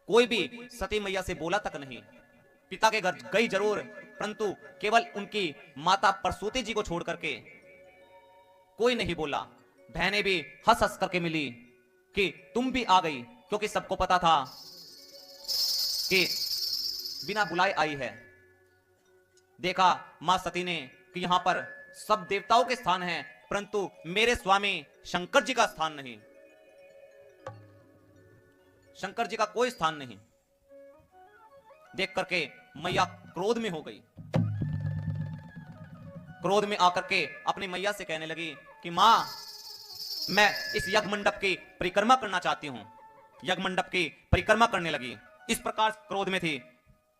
कोई भी सती मैया से बोला तक नहीं। पिता के घर गई जरूर, परंतु केवल उनकी माता परसूती जी को छोड़ करके कोई नहीं बोला। बहनें भी हंस हंस करके मिली कि तुम भी आ गई, क्योंकि सबको पता था कि बिना बुलाए आई है। देखा मां सती ने कि यहां पर सब देवताओं के स्थान हैं, परंतु मेरे स्वामी शंकर जी का स्थान नहीं, शंकर जी का कोई स्थान नहीं। देख करके मैया क्रोध में हो गई। क्रोध में आकर के अपनी मैया से कहने लगी कि मां, मैं इस यज्ञ मंडप की परिक्रमा करना चाहती हूं। यज्ञ मंडप की परिक्रमा करने लगी, इस प्रकार क्रोध में थी।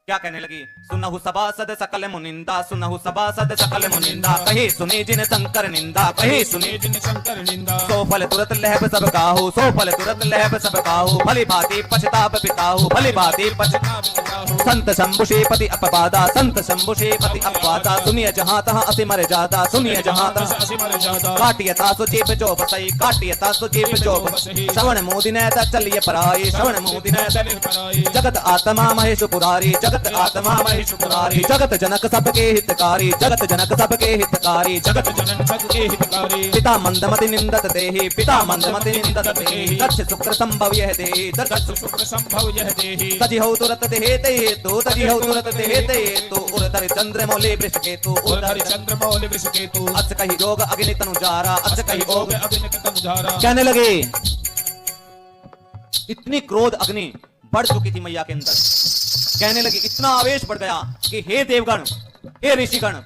क्या कहने लगी? सुनहु सभासद सकल मुनिंदा, सुनहु सभासद सकल मुनिंदा, कही सुनी जिन शंकर निंदा, कही सुनी जिन शंकर निंदा। सो फल तुरत लहब सब काहू, सो फल तुरत लहब सब काहू, भली भांति पछताप पिताहू, भली भांति पछताप पिताहू। संत शंभुषे पति अपवादा, संत शंभुषे पति अपवादा, सुनिए जहां तहां अति मर जादा, सुनिए जहां तहां अति मर जादा। काटियता सुजीप चोप सही, काटियता सुजीप चोप सही, श्रवण मोदिने चलिए पराई, श्रवण मोदिने चलिए पराई। जगत आत्मा महेश पुरारी, जगत आत्मा महेश पुरारी, जगत जनक सबके हितकारी, जगत जनक सबके हितकारी, जगत जनक सबके हितकारी। पिता मंदमति निंदत देहि, पिता मंदमति निंदत देहि, दक्ष शुक्र संभव यह देहि, दक्ष शुक्र संभव यह देहि। तजि हो तुरत देहेते हेतु, तजि हो तुरत देहेते हेतु, उरधर चंद्रमौलि वृषकेतु, उरधर चंद्रमौलि वृषकेतु। अस कहि रोग अग्नि तनु जारा, अस कहि रोग अग्नि तनु जारा। कहने लगे, इतनी क्रोध अग्नि बढ़ चुकी थी मैया के अंदर। कहने लगी, इतना आवेश बढ़ गया कि हे देवगण, हे ऋषिगण,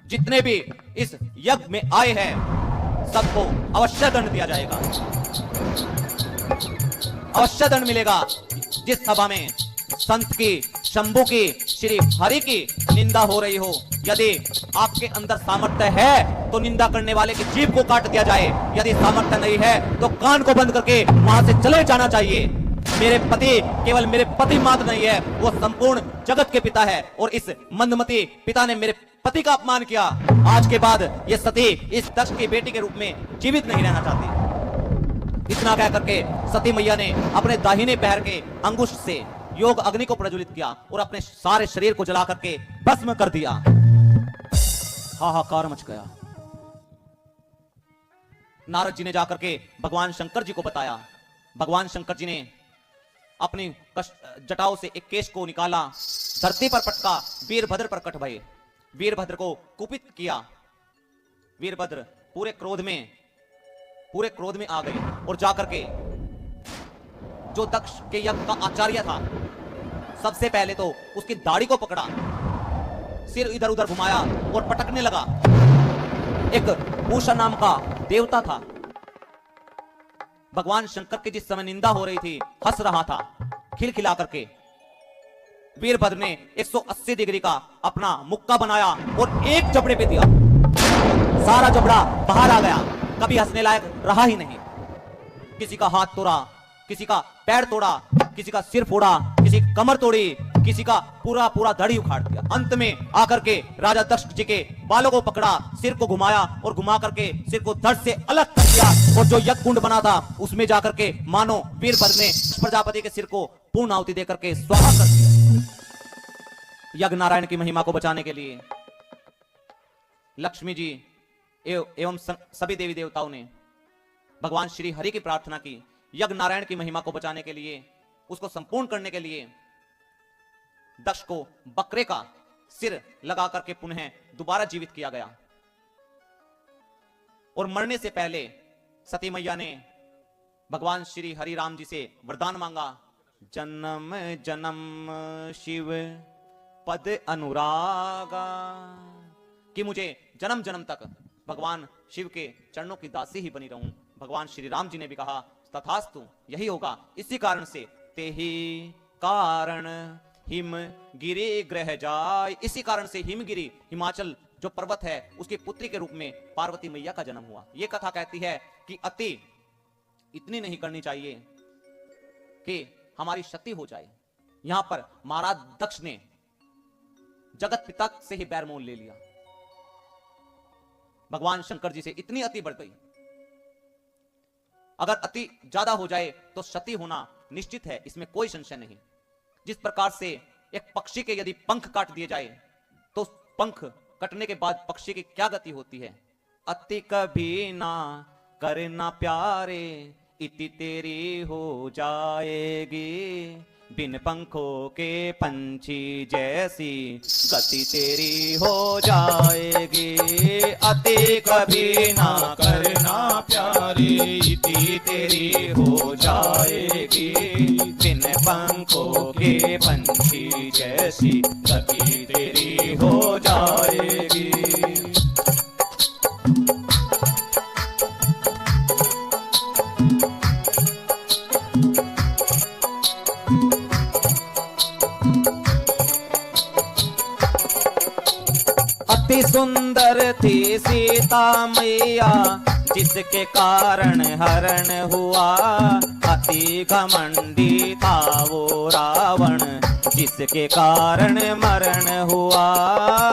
जितने भी इस यज्ञ में आए हैं सबको अवश्य दंड दिया जाएगा, अवश्य दंड मिलेगा। जिस सभा में संत की, शंभु की, श्री हरि की निंदा हो रही हो, यदि आपके अंदर सामर्थ्य है तो निंदा करने वाले की जीभ को काट दिया जाए, यदि सामर्थ्य नहीं है तो कान को बंद करके वहां से चले जाना चाहिए। मेरे पति केवल मेरे पति मात्र नहीं है, वो संपूर्ण जगत के पिता है, और इस मंदमती पिता ने मेरे पति का अपमान किया। आज के बाद ये सती इस दक्ष की बेटी के रूप में जीवित नहीं रहना चाहती। इतना कह करके सती मैया ने अपने दाहिने पैर के अंगुश से योग अग्नि को प्रज्वलित किया और अपने सारे शरीर को जला करके भस्म कर दिया। हाहाकार मच गया। नारद जी ने जाकर के भगवान शंकर जी को बताया। भगवान शंकर जी ने अपनी जटाओं से एक केश को निकाला, धरती पर पटका, वीरभद्र प्रकट भये। वीरभद्र को कुपित किया। वीरभद्र पूरे क्रोध में आ गए और जाकर के जो दक्ष के यज्ञ का आचार्य था, सबसे पहले तो उसकी दाढ़ी को पकड़ा, सिर इधर उधर घुमाया और पटकने लगा। एक पूषा नाम का देवता था, भगवान शंकर की जिस समय निंदा हो रही थी हंस रहा था खिलखिला करके। वीरभद्र ने 180 डिग्री का अपना मुक्का बनाया और एक जबड़े पे दिया, सारा जबड़ा बाहर आ गया, कभी हंसने लायक रहा ही नहीं। किसी का हाथ तोड़ा, किसी का पैर तोड़ा, किसी का सिर फोड़ा, किसी की कमर तोड़ी, किसी का पूरा पूरा दाढ़ी उखाड़ दिया। अंत में आकर के राजा दक्ष जी के बालों को पकड़ा, सिर को घुमाया और घुमा करके सिर को धड़ से अलग कर दिया, और जो यज्ञ कुंड बना था उसमें जाकर के मानो वीरभद्र ने प्रजापति के सिर को पूर्ण आहुति देकर के स्वाहा कर दिया। यज्ञ नारायण की महिमा को बचाने के लिए लक्ष्मी जी एवं सभी देवी देवताओं ने भगवान श्री हरि की प्रार्थना की। यज्ञ नारायण की महिमा को बचाने के लिए, उसको संपूर्ण करने के लिए दक्ष को बकरे का सिर लगा करके पुनः दोबारा जीवित किया गया। और मरने से पहले सती मैया ने भगवान श्री हरि राम जी से वरदान मांगा, जन्म जन्म शिव पद अनुरागा, कि मुझे जन्म जन्म तक भगवान शिव के चरणों की दासी ही बनी रहूं। भगवान श्री राम जी ने भी कहा, तथास्तु, यही होगा। इसी कारण से तेहि कारण हिम गिरि ग्रह जाय, इसी कारण से हिमगिरी, हिमाचल जो पर्वत है, उसकी पुत्री के रूप में पार्वती मैया का जन्म हुआ। यह कथा कहती है कि अति इतनी नहीं करनी चाहिए कि हमारी क्षति हो जाए। यहां पर महाराज दक्ष ने जगत पिता से ही बैर मोल ले लिया। भगवान शंकर जी से इतनी अति बढ़ गई। अगर अति ज्यादा हो जाए तो क्षति होना निश्चित है, इसमें कोई संशय नहीं। जिस प्रकार से एक पक्षी के यदि पंख काट दिए जाए तो पंख कटने के बाद पक्षी की क्या गति होती है। अति कभी ना करना प्यारे, इति तेरी हो जाएगी, बिन पंखों के पंछी जैसी गति तेरी हो जाएगी। अति कभी ना करना प्यारे, इति तेरी हो जाएगी, बिन पंखों के पंछी जैसी गति तेरी हो जाएगी। अति सुंदर थी सीता मैया, जिसके कारण हरण हुआ, अति घमंडी था वो रावण, जिसके कारण मरण हुआ।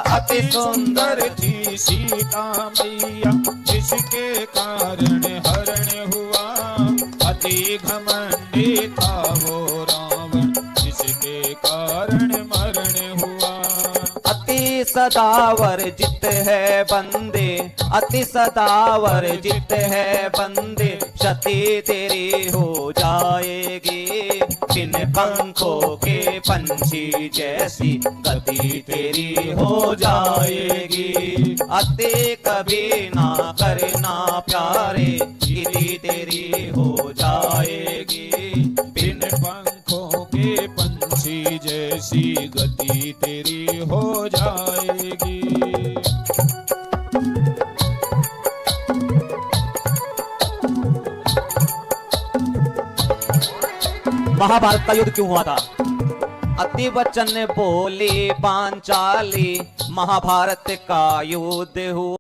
अति सुंदर थी सीता मैया, जिसके कारण हरण हुआ, अति घमंडी था वो रावण, जिसके कारण मरण हुआ। अति सदावर जित है बंदे, अति सदावर जित है बंदे, क्षति तेरी हो जाएगी, बिन पंखों के पंछी जैसी गति तेरी हो जाएगी। अति कभी ना करना प्यारे, इति तेरी हो जाएगी, बिन पंखों के पंछी जैसी गति तेरी हो जाएगी। महाभारत का युद्ध क्यों हुआ था? अति वचन बोली पांचाली, महाभारत का युद्ध हुआ।